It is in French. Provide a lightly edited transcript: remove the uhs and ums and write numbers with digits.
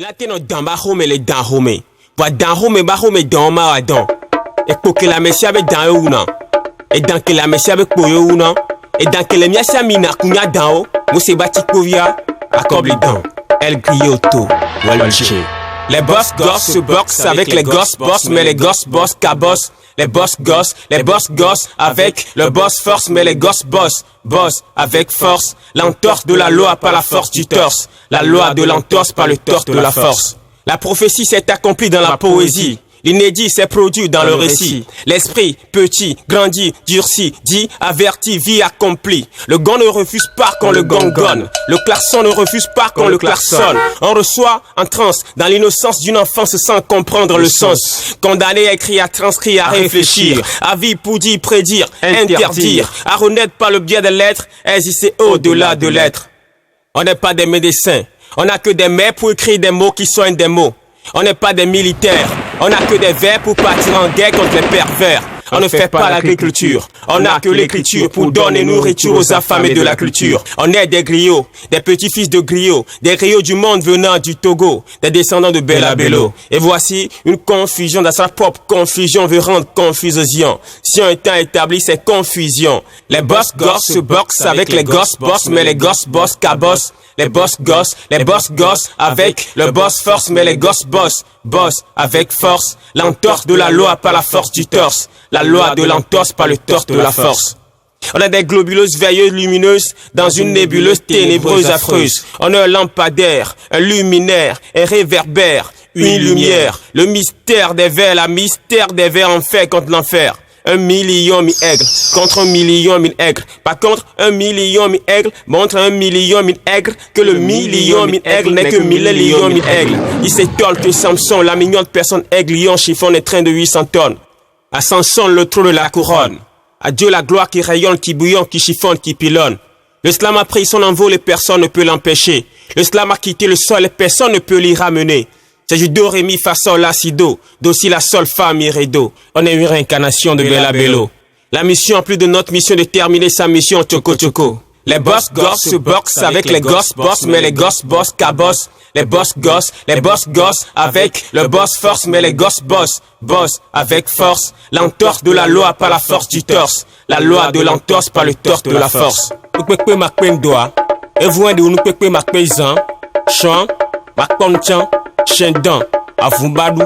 Là, t'es dans Dambahome les Dahome. Wa Dahome Bahome Dama Adam. Et pour que la messia avec dans ou non. Et dans que la messia avec Poyo ou non. Et dans que les miasa mina kunya dans Mousse Batikovia. À Coblidan. El Grioto. Walche. Les boss gosses se boxent avec les gosses boss, mais les gosses boss cabossent. Les boss gosses avec le boss force, mais les gosses boss avec force. L'entorse de la loi par la force du torse. La loi de l'entorse par le torse de la force. La prophétie s'est accomplie dans la poésie. L'inédit s'est produit dans le récit. L'esprit petit, grandit, durci, dit, averti, vie accomplie. Le gong ne refuse pas qu'on le gongonne. Le klaxon ne refuse pas qu'on le klaxonne. On reçoit en transe dans l'innocence d'une enfance sans comprendre le sens. Condamné à écrire, à transcrire, à réfléchir. À vivre pour dire, prédire, interdire. À renaître par le biais des lettres, exister au-delà de l'être. On n'est pas des médecins. On n'a que des mains pour écrire des mots qui soignent des mots. On n'est pas des militaires. On n'a que des vers pour partir en guerre contre les pervers. On ne fait pas l'agriculture. On n'a que l'écriture pour donner nourriture aux affamés de la culture. On est des griots, des petits-fils de griots, des griots du monde venant du Togo, des descendants de Bella Bello. Et voici une confusion dans sa propre confusion veut rendre confusion. Si un étant établi, c'est confusion. Les boss gosses se boxent avec les gosses boss, mais les gosses boss cabossent. Les boss gosses avec le boss force, mais les gosses boss avec force. L'entorse de la loi par la force du torse. La loi de l'entorse par le torse de la force. On a des globuleuses veilleuses lumineuses dans une nébuleuse ténébreuse affreuse. On a un lampadaire, un luminaire, un réverbère, une lumière. Le mystère des vers, la mystère des vers en fait contre l'enfer. 1 million mille aigles contre 1 million mille aigles. Par contre, 1 million mille aigles montre 1 million mille aigles que le million mille aigles n'est que million mille aigles. Il s'étonne que Samson, la mignonne personne aigle, lion, chiffon et train de 800 tonnes. À Samson, le trône de la couronne. À Dieu la gloire qui rayonne, qui bouillonne, qui chiffonne, qui pilonne. Le slam a pris son envol et personne ne peut l'empêcher. Le slam a quitté le sol et personne ne peut l'y ramener. C'est du do, ré, mi, fa, sol, la, si, do. Do, si, la, sol, fa, mi, ré, do. On est une réincarnation de Bella Bello. La mission, en plus de notre mission de terminer sa mission, tchoko tchoko. Les boss gosses se boxent avec les gosses boss, mais les gosses boss cabossent. Les boss gosses avec le boss force, mais les gosses boss avec force. L'entorse de la loi par la force du torse. La loi de l'entorse par le torse de la force. Nous pekpe makpen doa. Et vous de nous pekpe makpen zan. Chant, makpon chan, chendan, avumbadou.